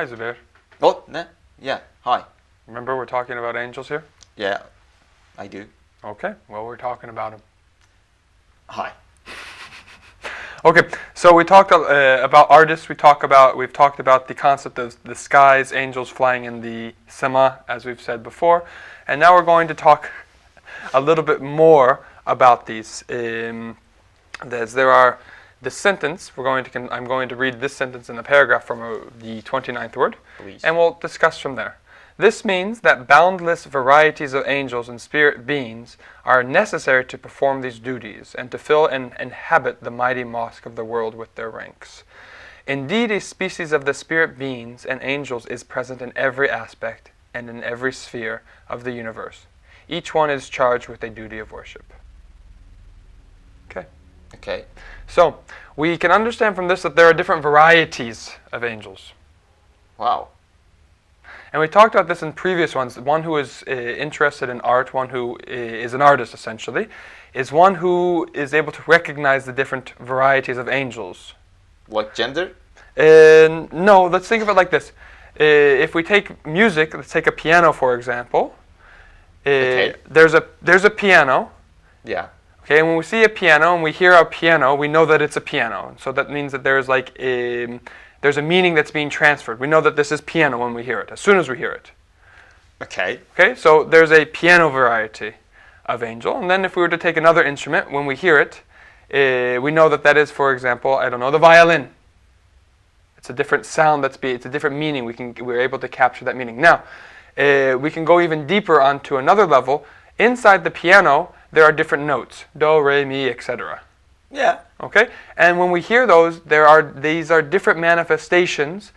Hi, Zubeyir. Oh, no. Yeah, hi. Remember we're talking about angels here? Yeah, I do. Okay, well, we're talking about them. Hi. Okay, so we talked about artists. We've talked about the concept of the skies, angels flying in the sema, as we've said before, and now we're going to talk a little bit more about these. There are the sentence. I'm going to read this sentence in the paragraph from the 29th word, Please. and we'll discuss from there. This means that boundless varieties of angels and spirit beings are necessary to perform these duties and to fill and inhabit the mighty mosque of the world with their ranks. Indeed, a species of the spirit beings and angels is present in every aspect and in every sphere of the universe. Each one is charged with a duty of worship. Okay. So, we can understand from this that there are different varieties of angels. Wow. And we talked about this in previous ones. One who is interested in art, one who is an artist essentially, is one who is able to recognize the different varieties of angels. Like gender? No, let's think of it like this. If we take music, let's take a piano for example. Okay. There's a piano. Yeah. Okay, and when we see a piano and we hear a piano, we know that it's a piano. So that means that there's like there's a meaning that's being transferred. We know that this is piano when we hear it, as soon as we hear it. Okay. Okay, so there's a piano variety of angel. And then if we were to take another instrument, when we hear it, we know that that is, for example, I don't know, the violin. It's a different sound, it's a different meaning. We're able to capture that meaning. Now, we can go even deeper onto another level. Inside the piano, there are different notes, do, re, mi, etc. Yeah. Okay, and when we hear those, these are different manifestations,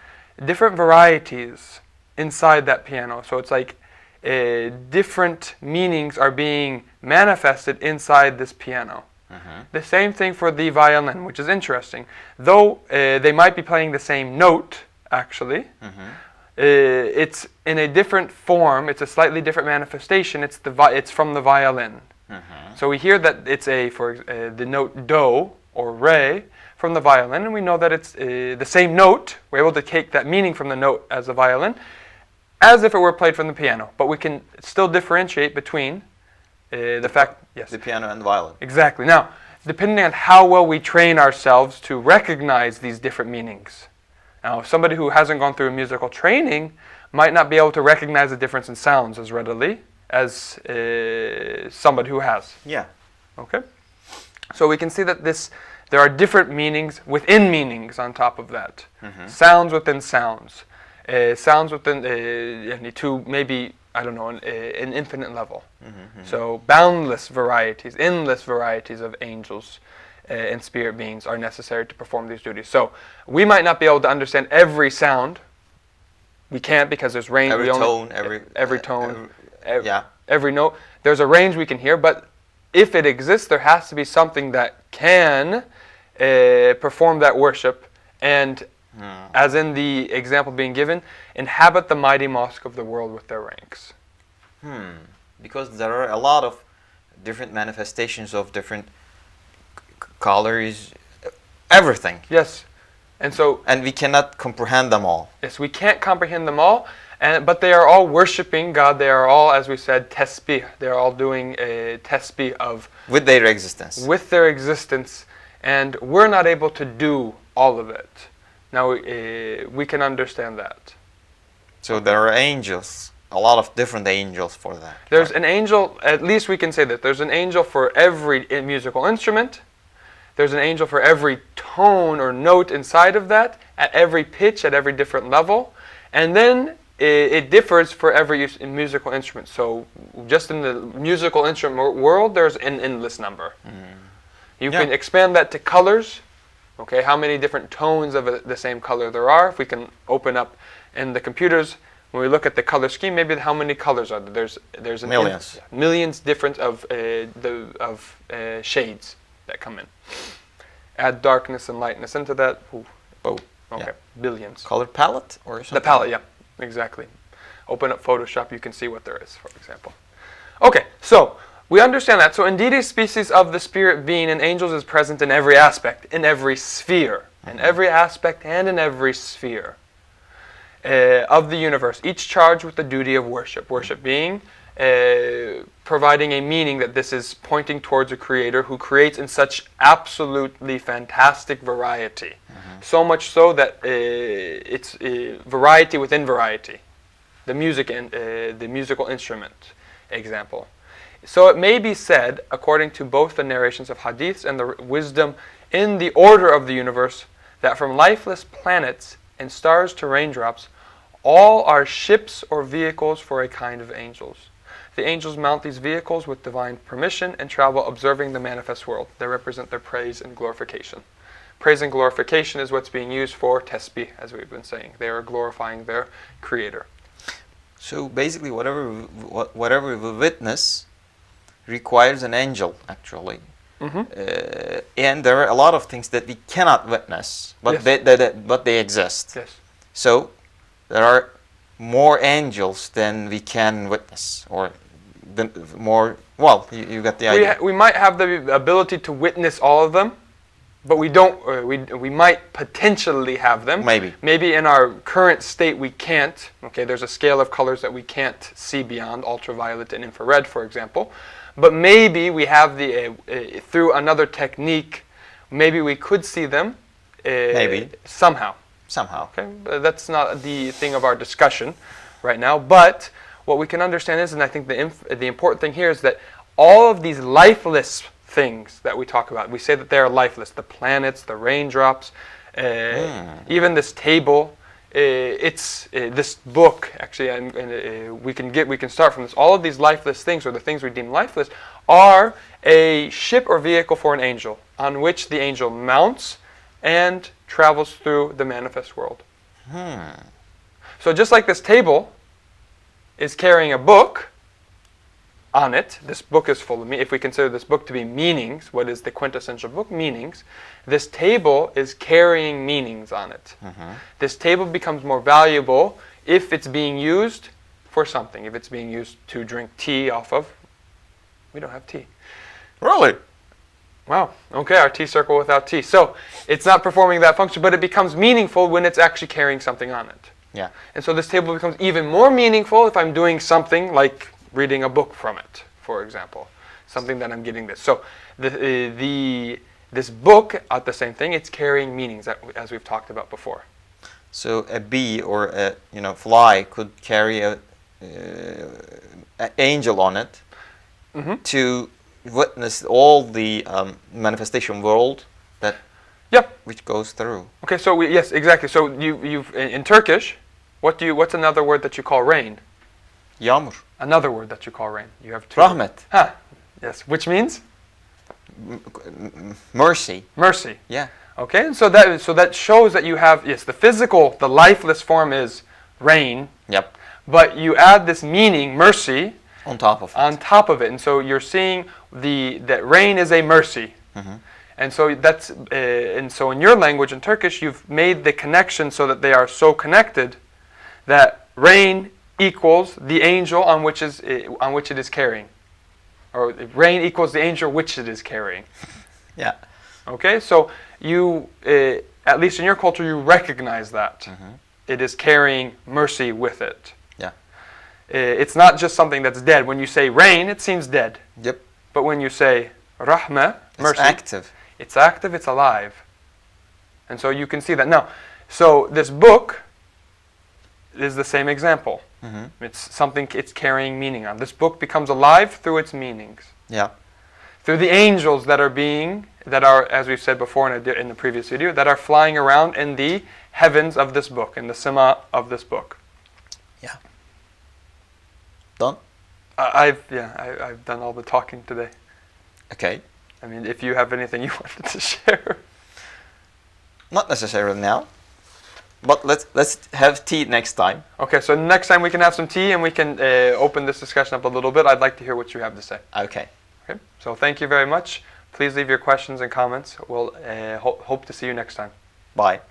different varieties inside that piano. So it's like different meanings are being manifested inside this piano. Mm-hmm. The same thing for the violin, which is interesting. Though they might be playing the same note, actually, Mm-hmm. It's in a different form. It's a slightly different manifestation. It's from the violin. Mm-hmm. So we hear that it's the note do or re from the violin, and we know that it's the same note. We're able to take that meaning from the note as the violin, as if it were played from the piano. But we can still differentiate between the fact, yes, The piano and the violin. exactly. Now, depending on how well we train ourselves to recognize these different meanings. Now, somebody who hasn't gone through a musical training might not be able to recognize the difference in sounds as readily as somebody who has. Yeah. Okay? So we can see that there are different meanings within meanings on top of that. Mm-hmm. Sounds within sounds. Sounds within to maybe, I don't know, an infinite level. Mm-hmm. So boundless varieties, endless varieties of angels and spirit beings are necessary to perform these duties. So we might not be able to understand every sound. We can't because there's range. Every tone, every note. There's a range we can hear, but if it exists, there has to be something that can perform that worship and, as in the example being given, inhabit the mighty mosque of the world with their ranks. Because there are a lot of different manifestations of different colors, everything. Yes. And we cannot comprehend them all. Yes, we can't comprehend them all, but they are all worshiping God. They are all, as we said, tesbih. They are all doing a tesbih of With their existence. With their existence, and we're not able to do all of it. Now we can understand that. So there are angels, a lot of different angels for that. There's an angel, at least we can say that. There's an angel for every musical instrument. There's an angel for every tone or note inside of that, at every pitch, at every different level. And then it differs for every musical instrument. So just in the musical instrument world, there's an endless number. You can expand that to colors. Okay, how many different tones of the same color there are. If we can open up in the computers, when we look at the color scheme, maybe how many colors are there? There's millions. Millions different of shades that come in. Add darkness and lightness into that. Ooh. Oh, okay, billions. Color palette or something? The palette, yeah, exactly. Open up Photoshop, you can see what there is, for example. Okay, so we understand that. So indeed a species of the spirit being in angels is present in every aspect, in every sphere. In every aspect and in every sphere. of the universe, each charged with the duty of worship. Worship being providing a meaning that this is pointing towards a creator who creates in such absolutely fantastic variety. So much so that it's variety within variety. The music and the musical instrument example. So it may be said, according to both the narrations of hadiths and the wisdom in the order of the universe, that from lifeless planets and stars to raindrops, all are ships or vehicles for a kind of angels. The angels mount these vehicles with divine permission and travel observing the manifest world. They represent their praise and glorification. Praise and glorification is what's being used for tasbih, as we've been saying. They are glorifying their creator. So basically, whatever we witness requires an angel, actually. And there are a lot of things that we cannot witness, but they exist. Yes. So there are more angels than we can witness, or more. Well, you got the idea. We might have the ability to witness all of them, but we don't. We might potentially have them. Maybe in our current state we can't. Okay, there's a scale of colors that we can't see beyond, ultraviolet and infrared, for example. But maybe we have the through another technique. Maybe we could see them. Maybe somehow. Okay, that's not the thing of our discussion right now. But what we can understand is, and I think the important thing here is that all of these lifeless things that we talk about, we say that they are lifeless. The planets, the raindrops, even this table. It's this book actually, and we can start from this. All of these lifeless things, or the things we deem lifeless, are a ship or vehicle for an angel, on which the angel mounts and travels through the manifest world. So just like this table is carrying a book on it, this book is full of if we consider this book to be meanings, what is the quintessential book? Meanings. This table is carrying meanings on it. This table becomes more valuable if it's being used for something. If it's being used to drink tea off of, we don't have tea. Really? Wow. Okay, our tea circle without tea. So it's not performing that function, but it becomes meaningful when it's actually carrying something on it. Yeah. And so this table becomes even more meaningful if I'm doing something like reading a book from it, for example, something that I'm getting this. So this book, at the same thing, it's carrying meanings, as we've talked about before. So a bee or a fly could carry an angel on it to witness all the manifestation world that which goes through. Okay, so yes, exactly. So you've in Turkish, what's another word that you call rain? Yağmur. Another word that you call rain. You have two. Rahmet. Yes, which means mercy. Mercy. Yeah. Okay, and so that shows that you have the physical, the lifeless form is rain. Yep. But you add this meaning, mercy, on top of it. And so you're seeing that rain is a mercy. And so so in your language, in Turkish, you've made the connection so that they are so connected that rain equals the angel on which it is carrying, or rain equals the angel which it is carrying. Yeah. Okay, so you, at least in your culture, you recognize that it is carrying mercy with it. Yeah. It's not just something that's dead. When you say rain, it seems dead. Yep. But when you say rahmah, mercy, it's active. It's active. It's alive. And so you can see that now. So this book is the same example. It's something it's carrying meaning on. This book becomes alive through its meanings. Yeah. Through the angels that are, as we've said before in the previous video, that are flying around in the heavens of this book, in the sema of this book. Yeah. Done? I've done all the talking today. Okay. I mean, if you have anything you wanted to share. Not necessarily now. But let's have tea next time. Okay, so next time we can have some tea and we can open this discussion up a little bit. I'd like to hear what you have to say. Okay. Okay. So thank you very much. Please leave your questions and comments. We'll hope to see you next time. Bye.